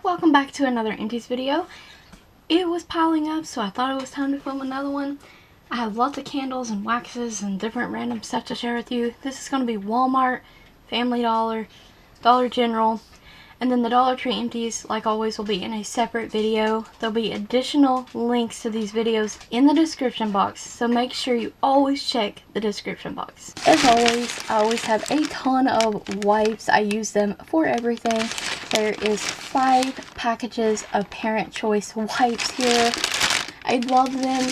welcome back to another Empties video. It was piling up, so I thought it was time to film another one. I have lots of candles and waxes and different random stuff to share with you. This is going to be Walmart, Family Dollar, Dollar General, and then the Dollar Tree empties, like always, will be in a separate video. There'll be additional links to these videos in the description box, so make sure you always check the description box. As always, I always have a ton of wipes. I use them for everything. There is 5 packages of Parent Choice wipes here. I love them,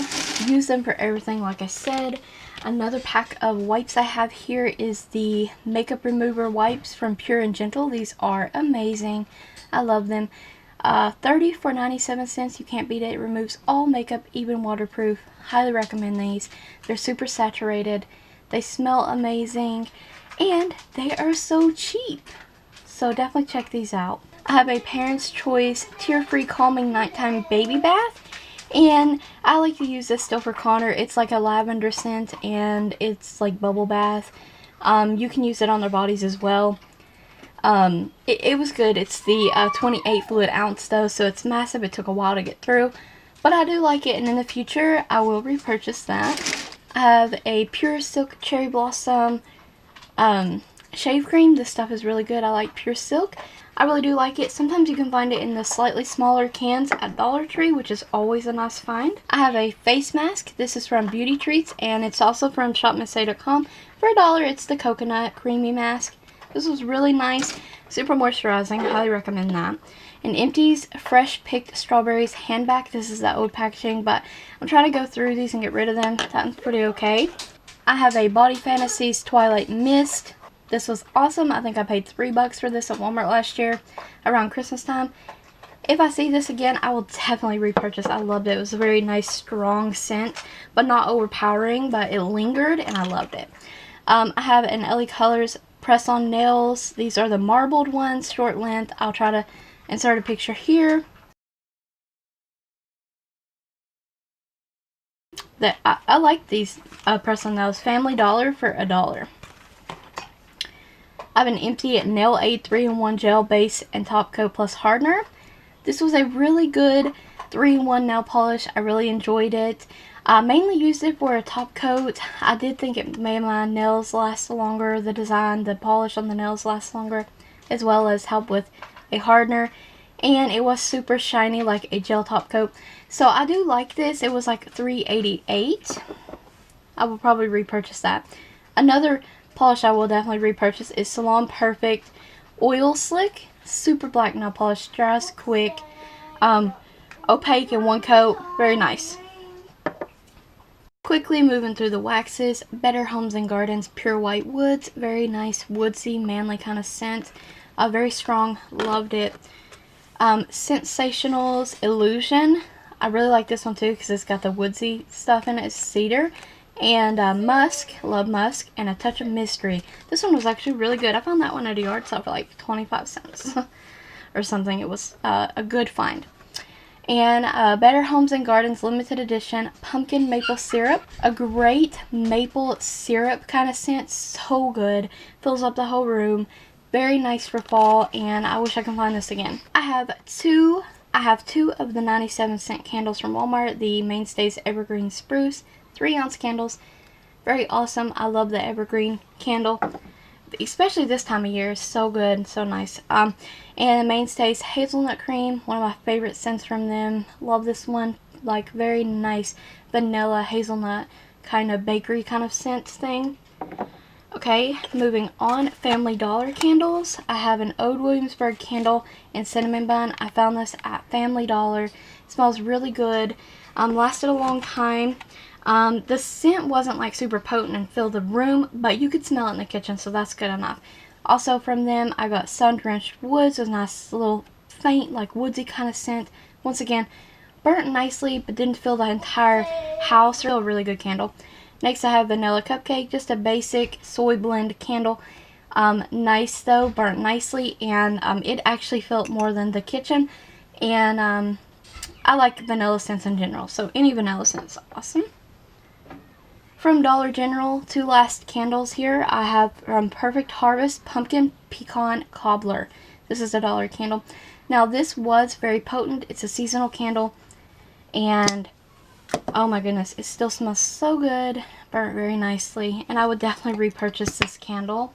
use them for everything, like I said. Another pack of wipes I have here is the makeup remover wipes from Pure and Gentle. These are amazing. I love them. 30 for 97 cents. You can't beat it. It removes all makeup, even waterproof. Highly recommend these. They're super saturated. They smell amazing. And they are so cheap. So definitely check these out. I have a Parent's Choice Tear-Free Calming Nighttime Baby Bath. And I like to use this still for Connor. It's like a lavender scent and it's like bubble bath. You can use it on their bodies as well. It was good. It's the 28 fluid ounce though, so it's massive. It took a while to get through. But I do like it, and in the future I will repurchase that. I have a Pure Silk Cherry Blossom shave cream. This stuff is really good. I like Pure Silk. I really do like it. Sometimes you can find it in the slightly smaller cans at DollarTree, which is always a nice find. I have a face mask. This is from Beauty Treats, and it's also from shopmissay.com. For $1, it's the coconut creamy mask. This was really nice. Super moisturizing. Highly recommend that. And Empties Fresh Picked Strawberries hand bag. This is the old packaging, but I'm trying to go through these and get rid of them. That one's pretty okay. I have a Body Fantasies Twilight Mist. This was awesome. I think I paid $3 for this at Walmart last year around Christmas time. If I see this again, I will definitely repurchase. I loved it. It was a very nice, strong scent, but not overpowering, but it lingered, and I loved it. I have an LA Colors press-on nails. These are the marbled ones, short length. I'll try to insert a picture here. I like these press-on nails. Family Dollar for $1. I have an Empty Nail Aid 3-in-1 Gel Base and Top Coat Plus Hardener. This was a really good 3-in-1 nail polish. I really enjoyed it. I mainly used it for a top coat. I did think it made my nails last longer. The design, the polish on the nails last longer, as well as help with a hardener. And it was super shiny like a gel top coat. So I do like this. It was like $3.88. I will probably repurchase that. Another polish I will definitely repurchase is Salon Perfect Oil Slick. Super black nail polish. Dries quick. Opaque in one coat. Very nice. Quickly moving through the waxes. Better Homes and Gardens Pure White Woods. Very nice woodsy, manly kind of scent. Very strong. Loved it. Sensationals Illusion. I really like this one too because it's got the woodsy stuff in it. It's cedar. And musk, love musk, and a touch of mystery. This one was actually really good. I found that one at a yard sale for like 25 cents or something. It was a good find. And Better Homes and Gardens limited edition pumpkin maple syrup. A great maple syrup kind of scent. So good. Fills up the whole room. Very nice for fall, and I wish I could find this again. I have two of the 97-cent candles from Walmart. The Mainstays Evergreen Spruce. 3-ounce candles. Very awesome. I love the evergreen candle, especially this time of year. It's so good, so nice. And the Mainstays Hazelnut Cream, one of my favorite scents from them. Love this one. Like very nice vanilla hazelnut kind of bakery kind of scent thing. Okay, moving on. Family Dollar candles. I have an Ode Williamsburg candle in cinnamon bun. I found this at Family Dollar. It smells really good. Lasted a long time. The scent wasn't like super potent and filled the room, but you could smell it in the kitchen, so that's good enough. Also from them, I got Sun Drenched Woods. It was a nice little faint, like woodsy kind of scent. Once again, burnt nicely, but didn't fill the entire house. Still a really good candle. Next I have Vanilla Cupcake, just a basic soy blend candle. Nice though, burnt nicely, and it actually filled more than the kitchen. And I like vanilla scents in general, so any vanilla scents, awesome. From Dollar General, 2 last candles here. I have Perfect Harvest Pumpkin Pecan Cobbler. This is a $1 candle. Now this was very potent. It's a seasonal candle, and oh my goodness, it still smells so good. Burnt very nicely, and I would definitely repurchase this candle.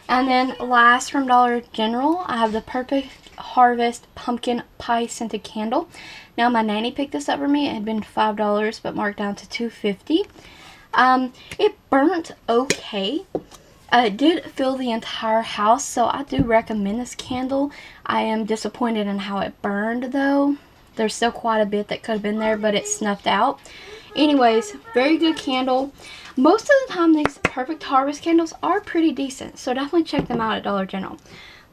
And then last from Dollar General, I have the Perfect Harvest Pumpkin Pie Scented Candle. Now my nanny picked this up for me. It had been $5 but marked down to $2.50. It burnt okay. It did fill the entire house, so I do recommend this candle. I am disappointed in how it burned though. There's still quite a bit that could have been there, but it snuffed out. Anyways, very good candle. Most of the time these Perfect Harvest candles are pretty decent, so definitely check them out at Dollar General.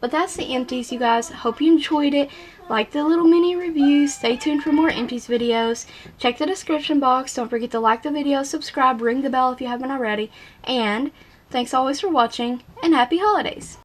But that's the Empties, you guys. Hope you enjoyed it. Like the little mini reviews. Stay tuned for more Empties videos. Check the description box. Don't forget to like the video, subscribe, ring the bell if you haven't already. And thanks always for watching, and happy holidays.